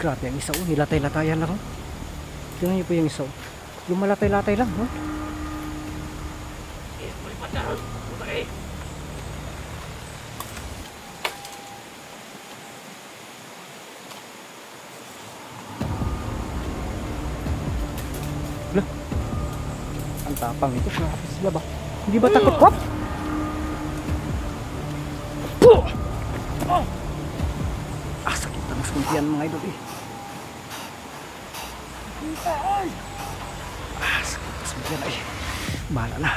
Grabe ang isa, oh, nilatay-latayan lang, oh. Tingnan niyo po yung isa, oh. Yung malatay-latay lang, oh. Lah, ang tapang ito. Grabe sila ba? Hindi ba takot? Hop! Sakit ang suntian mga idol, eh. Sakit ang suntian, eh. Bahala na.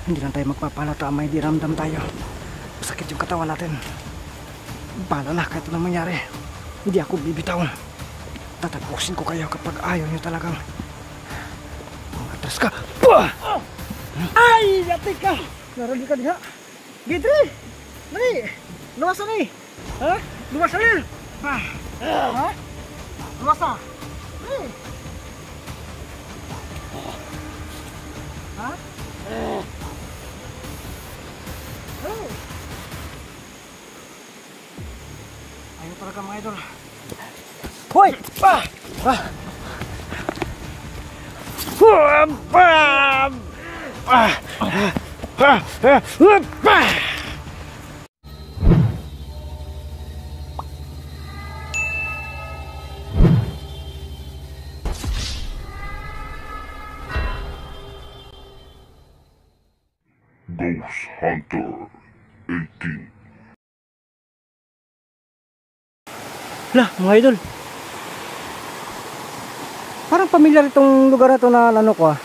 Hindi lang tayo magpapalata. May diramdam tayo. Masakit yung katawan natin. Bahala na kahit anong mangyari. Hindi ako bibitaw. Tatapusin ko kayo kapag ayaw nyo talagang atras ka. Ay! Yati ka! Narali ka diha. Gidri! Nani! Luwas na eh! Ha? Luwas na eh! Ha? Luwas na! Ha? Ayaw talaga mga idol. Hoy! Ghost Hunter 18. Lah, mga idol. Parang pamilyar itong lugar na ito na ano ko, ah.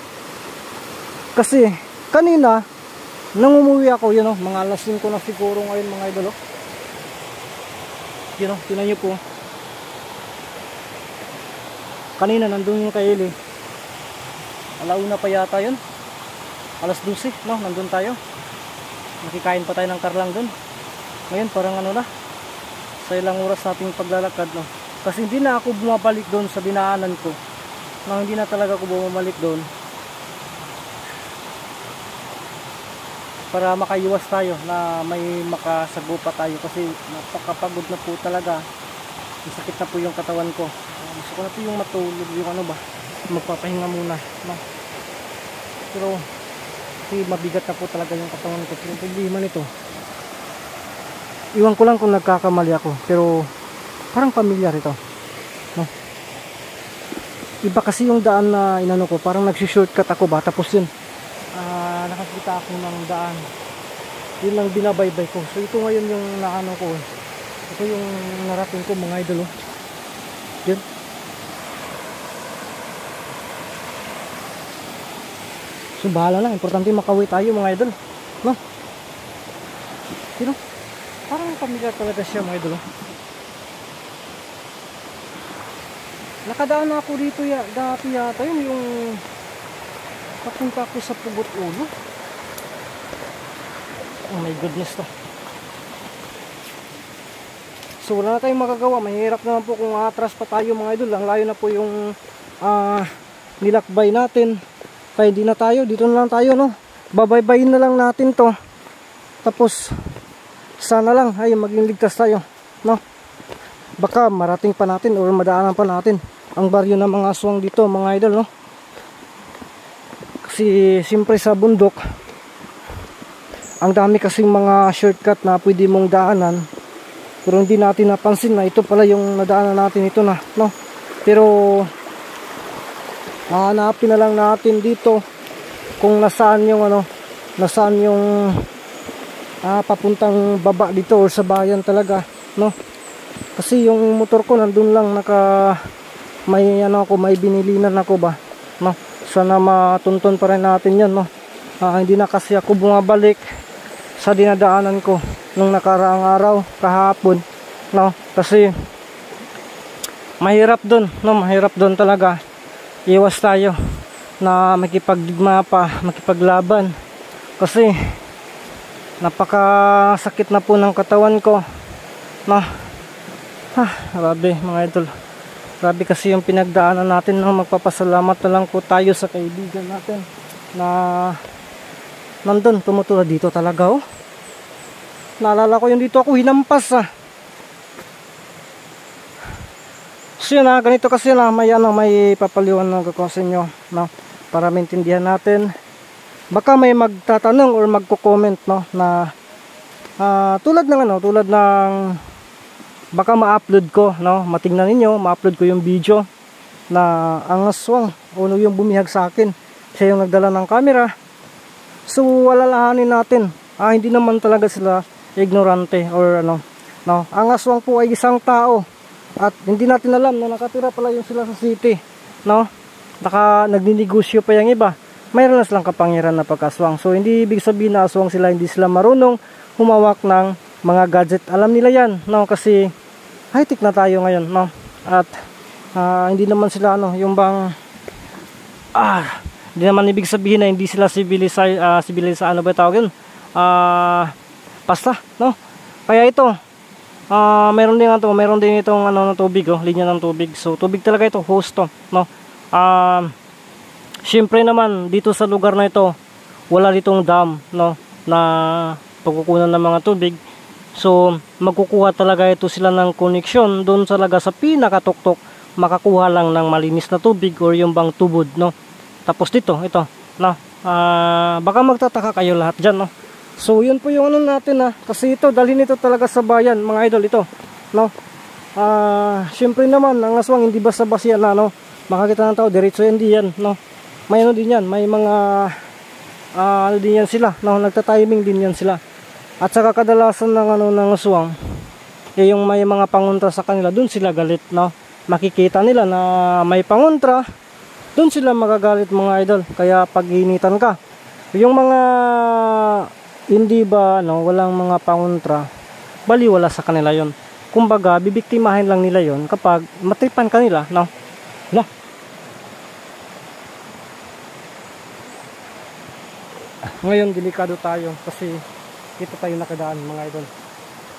Kasi kanina nang umuwi ako, yun, oh, mga alas 5 na siguro ngayon mga idol, oh. Yun, oh, tinan nyo po. Kanina nandun yung kay Eli. Alauna pa yata yun. Alas 12, no? Nandun tayo. Nakikain pa tayo ng karlang dun. Ngayon parang ano na, sa ilang oras nating paglalakad, no? Kasi hindi na ako bumabalik doon sa dinaanan ko. Nang hindi na talaga ako bumabalik doon para makaiwas tayo na may makasagupa tayo, kasi napakapagod na po talaga. Masakit na po yung katawan ko. Gusto ko na po yung matulog, yung ano ba, magpapahinga muna, no? Pero kasi mabigat na po talaga yung katawan ko. Pero problema nito, iwan ko lang kung nagkakamali ako, pero parang pamilyar ito, no? Iba kasi yung daan na inano ko, parang nagsi-shortcut ako ba, tapos yun nakakita ako ng daan, yun lang binabaybay ko. So ito ngayon yung naano ko, ito yung narating ko mga idol, oh. Yun. So bahala lang, importante makauwi tayo mga idol, no? Sino? Parang pamilyar talaga siya mga idol, oh. Nakadaan na ako dito dati yata, yun yung papunta ko sa Pugot Ulo. Oh my goodness to. So wala na tayong magagawa, mahirap naman po kung atras pa tayo mga idol. Ang layo na po yung nilakbay natin. Kaya hindi na tayo, dito na lang tayo, no? Babaybayin na lang natin to. Tapos sana lang ay maging ligtas tayo, no? Baka marating pa natin or madaanan pa natin ang baryo ng mga aswang dito mga idol, no? Kasi siyempre sa bundok ang dami kasing mga shortcut na pwede mong daanan, pero hindi natin napansin na ito pala yung nadaanan natin, ito na, no? Pero hahanapin na lang natin dito kung nasaan yung ano, nasaan yung papuntang baba dito or sa bayan talaga, no? Kasi yung motor ko nandun lang, may ano ako, may binilinan ako ba, no? Sana matunton pa rin natin yun, no? Hindi na kasi ako bumabalik sa dinadaanan ko nung nakaraang araw, kahapon, no? Kasi mahirap dun, no? Mahirap dun talaga. Iwas tayo na makipagdigma pa, makipaglaban, kasi napakasakit na po ng katawan ko, no? Grabe mga idol, grabe kasi yung pinagdaanan natin, no? Magpapasalamat na lang po tayo sa kaibigan natin na nandun, tumutulad dito talaga, oh. Naalala ko yung dito ako hinampas, So kasi yun ganito kasi yun may papaliwanag ako sa inyo, no, para maintindihan natin. Baka may magtatanong or magko-comment, no, na tulad ng baka ma-upload ko, no, matingnan ninyo, ma-upload ko yung video na ang aswang yung bumihag sa akin, siya yung nagdala ng camera. So alalahanin natin, hindi naman talaga sila ignorante or no, ang aswang po ay isang tao at hindi natin alam na nakatira pala yung sila sa city, no, nagninegosyo pa yung iba, mayroon na silang kapangyarihan na pagkaswang. So hindi ibig sabihin na aswang sila, hindi sila marunong humawak ng mga gadget, alam nila yan, no, kasi high tech na tayo ngayon, no, at hindi naman sila yung bang hindi naman ibig sabihin na hindi sila sibilisa, ano ba tawag yun, pasta, no. Kaya ito meron din itong ng tubig, linya ng tubig. So tubig talaga ito, hose to, no. Syempre naman dito sa lugar na ito wala ditong dam, no, na pagkukunan ng mga tubig. So magkukuha talaga ito sila ng koneksyon doon talaga sa pinakatuktok, makakuha lang ng malinis na tubig or yung bang tubod, no. Tapos dito ito, no, baka magtataka kayo lahat dyan, no. So yun po yung natin, kasi ito dalhin ito talaga sa bayan, mga idol, ito, no. Syempre naman ang aswang hindi basta-basta yan, no, makakita ng tao diretso yan, di yan, no. May din yan, may mga din yan sila, no, nagta-timing din yan sila. At saka kadalasan ng aswang yung may mga pangontra sa kanila, dun sila galit, no. Makikita nila na may pangontra, dun sila magagalit, mga idol. Kaya pag initan ka, yung mga hindi ba, no, walang mga pangontra, baliwala sa kanila yon. Kumbaga bibiktimahin lang nila yon kapag matripan kanila, no. Hala, ngayon delikado tayo kasi dito tayo nakadaan, mga idol.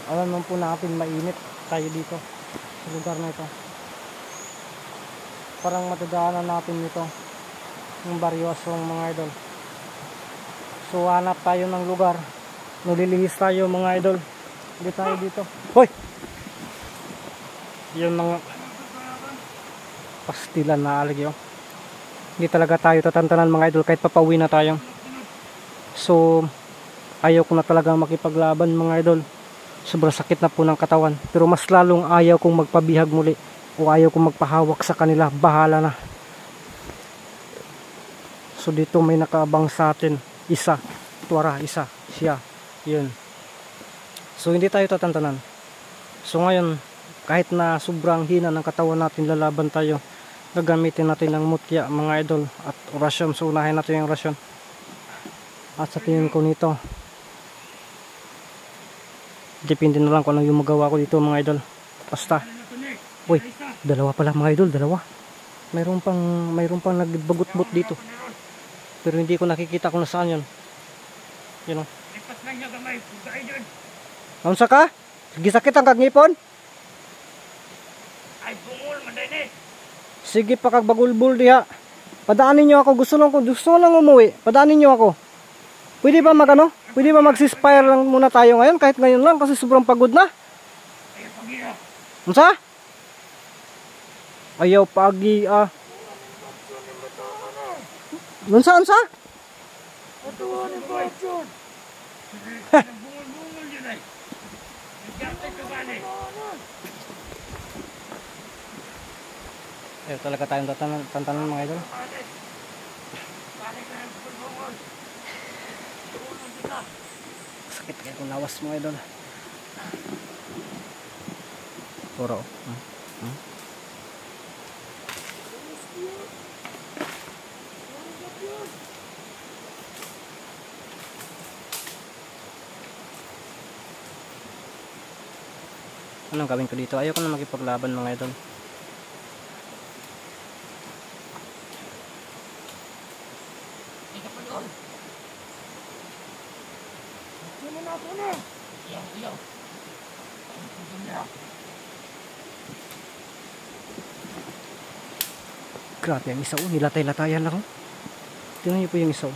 Alam naman po natin mainit tayo dito sa lugar na ito. Parang matadaanan natin ito yung baryo aswang, mga idol. So hanap tayo ng lugar, nililihis tayo, mga idol. Hindi tayo dito. Hoy! Yun mga pastilan na alig yun. Hindi talaga tayo tatantanan, mga idol, kahit papauwi na tayo. So ayaw ko na talaga makipaglaban, mga idol. Sobrang sakit na po ng katawan. Pero mas lalong ayaw kong magpabihag muli o ayaw kong magpahawak sa kanila. Bahala na. So dito may nakaabang sa atin. Isa. Tuwara. Isa. Siya. Yun. So hindi tayo tatantanan. So ngayon, kahit na sobrang hina ng katawan natin, lalaban tayo. Gagamitin natin ng mutya, mga idol, at orasyon. So unahin natin yung orasyon. At sa tingin ko nito, depende na lang kung ano yung magawa ko dito, mga idol. Basta. Uy, dalawa pala, mga idol, dalawa. Mayroon pang nagbagot-bot dito. Pero hindi ko nakikita kung nasaan yun. Yun o. Naunsa ka? Sige, sakit ang kagngipon? Ay, bungol, manday. Sige pa kag bagulbul diha. Padaanin nyo ako, gusto lang umuwi. Padaanin nyo ako. Pwede ba Pwede ba mag-ceasefire lang muna tayo ngayon, kahit ngayon lang, kasi sobrang pagod na. Unsa? Ayaw pagi Unsa? Talaga tayong tantanan, mga idol. Sakit kayo kung lawas, mga idol. Puro. Anong gawin ko dito? Ayoko na makipaglaban, mga idol. Grabe ang isaw, nilatay-latayan lang. Tingnan niyo po yung isaw.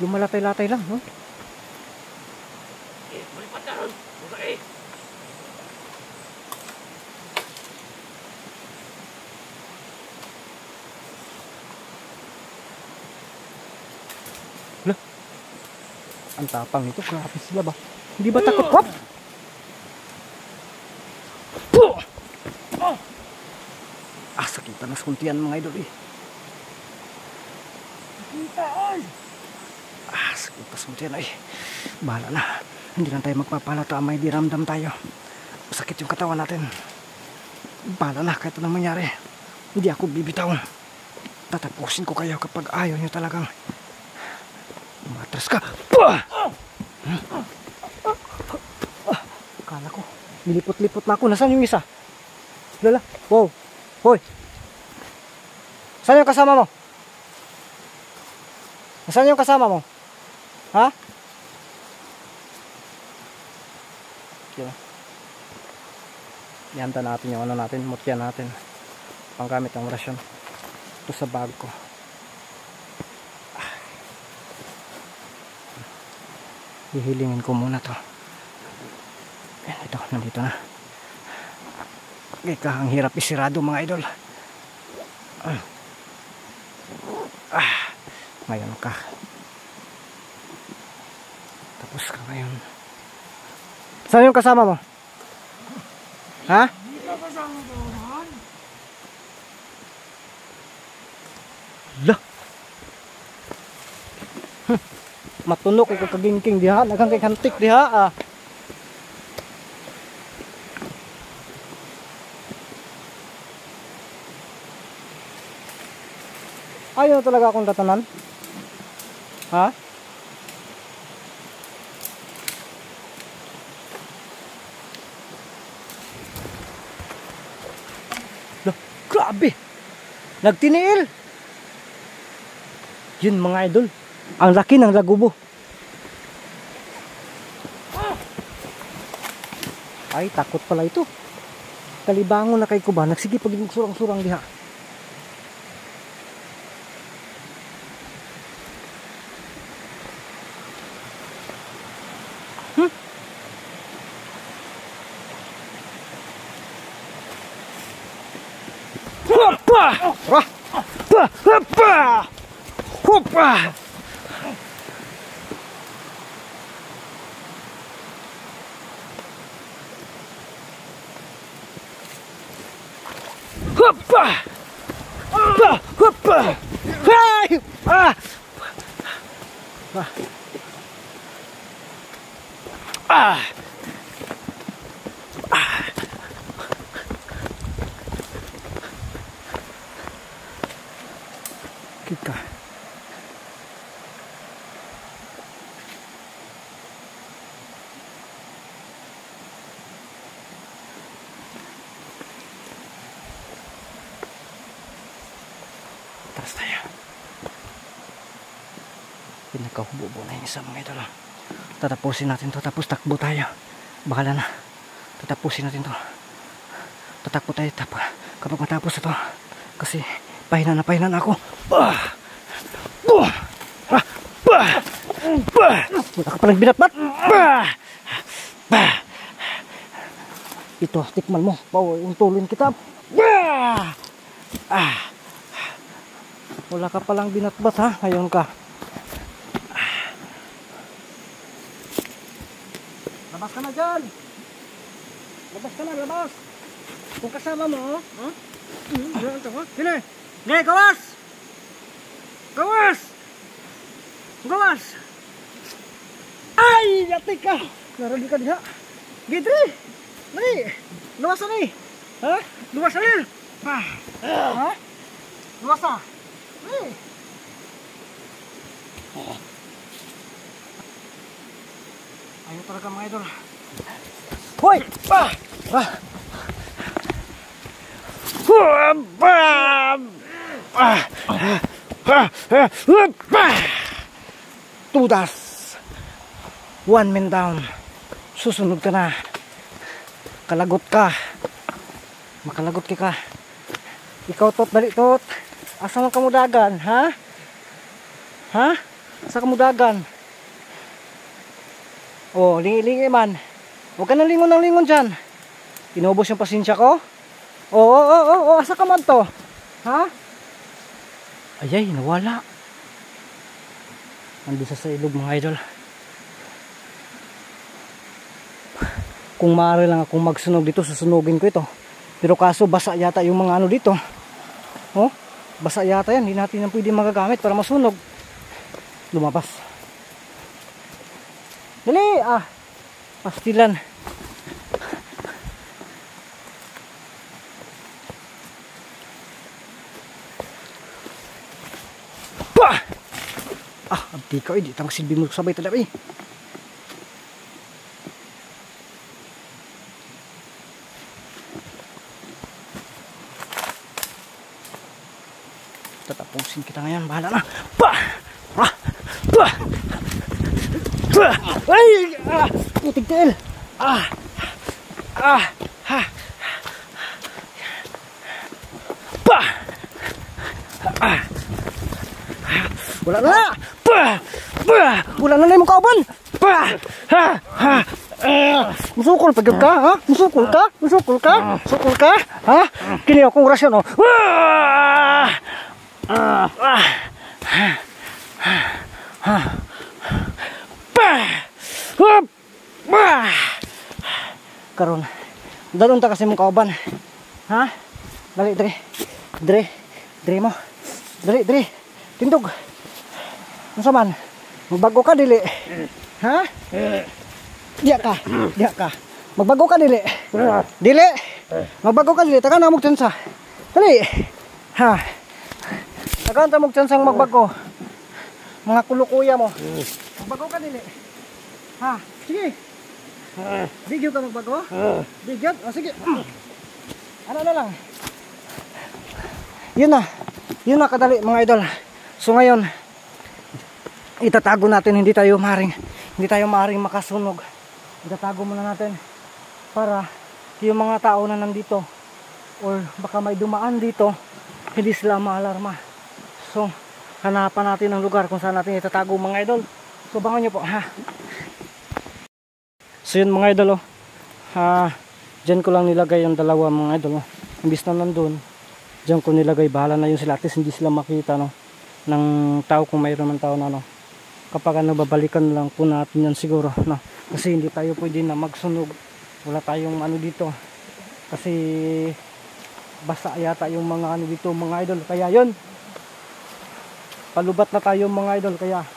Lumalatay-latay lang, no? Ang tapang nito, grabe sila ba? Hindi ba takot? Hop! Sakitan na suntian mga idol eh. Sakit na suntian ay. Bahala na. Hindi lang tayo magpapalata, may diramdam tayo. Sakit yung katawan natin. Bahala na kahit anong mangyari. Hindi ako bibitaw. Tatapusin ko kayo kapag ayaw nyo talagang matras ka. Akala ko nilipot-lipot na ako. Nasaan yung isa? Lala, wow. Hoy, saan yung kasama mo? Nasaan yung kasama mo? Ha? Kaya ihanda natin yung ano natin, mutya natin, panggamit ng rasyon. Ito sa bag ko. Hihilingin ko muna to. Ito, nandito na. Ang hirap isirado mga idol. Ngayon ka. Tapos ka ngayon. Saan yung kasama mo? Ha? Hindi ka kasama doon. Lah. Matunok ikaw kagingking diha. Nagang kay kantik diha. Ayaw talaga akong tatanan. Ha? Loh, grabe. Nagtiniil. Yun mga idol. Ang laki ng lagubo. Ay, takot pala ito. Kalibangon na kay Kuba. Nagsige pag surang-surang diha. Kita. Atras tayo. Pinakahubo na yung isa mga idol. Tatapusin natin to, tapos takbo tayo. Bahala na. Tatapusin natin to. Tatakbo tayo kapag matapos ito. Kasi pahinan na ako. Wala ka palang binatbat. Ito, tikman mo. Yung tulin kita. Wala ka palang binatbat ha. Ngayon ka. Labas ka na dyan. Labas ka na, labas. Kung kasama mo, Hili! Hili, gawas! Gawas! Gawas! Ay! Yati ka! Naragi ka diha. Gidri! Nari! Luwas na ni! Ha? Luwas na ni! Ha? Luwas na! Nari! Ayaw talaga mga idol. Hoy! Tudas. One man down. Susunod ka na. Kalagot ka. Makalagot ka. Ikaw tot, dali tot. Asa man kamudagan, ha? Ha? Asa kamudagan? Oh, lingi-lingi man. Huwag ka nang lingon dyan. Inubos yung pasensya ko. Oo, asa ka man to? Ha? Ayay, nawala. Nandun sa ilog mga idol. kung maaari lang akong magsunog dito, susunugin ko ito. Pero kaso basa yata yung mga ano dito. Oh, basa yata yan. Hindi natin yan pwede magagamit para masunog. Lumabas. Dali! Pastilan. Pah! Abdi ka di tang silbi mo sabay talaga eh. Tatapusin kita ngayon, bahala na. Pah! Pah! Ay! Putik tail! Pah! Wala na! Pah! Pah! Wala na yung kauban! Pah! Musukol pa ka, ha? Musukol ka? Musukol ka? Musukol ka? Ha? Kini akong rasyon, oh. Karon, dalon ta kasi mong kauban. Ha? Dali, dre mo. Dre. Tindog. Ano man? Magbago ka dili. Ha? Diya ka. Magbago ka dili. Dili. Magbago ka dili. Taka na mong tsansa. Dali. Ha? Taka na mong tsansang magbago. Mga kulukuya mo. Magbago ka dili. Ha? Sige. Bigyo ka magbago? Bigyo? O sige. Ano na lang. Yun na kadali mga idol. So ngayon, itatago natin, hindi tayo maring makasunog. Itatago muna natin para yung mga tao na nandito or baka may dumaan dito, hindi sila maalarma. So hanapan natin ang lugar kung saan natin itatago mga idol. So bangon nyo po, ha. So yun mga idol, dyan ko lang nilagay yung dalawa mga idol, imbis na nandun, dyan ko nilagay, bahala na yun sila, at least hindi sila makita, no, ng tao kung mayroon ng tao na, no. Kapag babalikan lang po natin yan siguro, no, kasi hindi tayo pwede na magsunog, wala tayong ano dito, kasi basa yata yung mga ano dito mga idol, kaya yun, palubat na tayo mga idol, kaya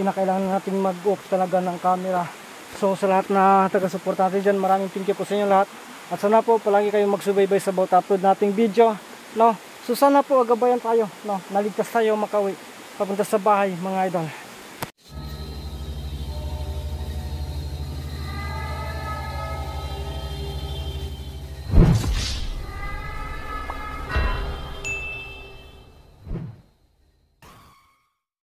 kinakailangan natin mag-off talaga ng camera. So sa lahat na taga-support natin dyan, maraming thank you po sa inyo lahat. At sana po palagi kayong magsubaybay sa bawat upload nating video, no. So sana po agabayan tayo, no, naligtas tayo makauwi papunta sa bahay mga idol.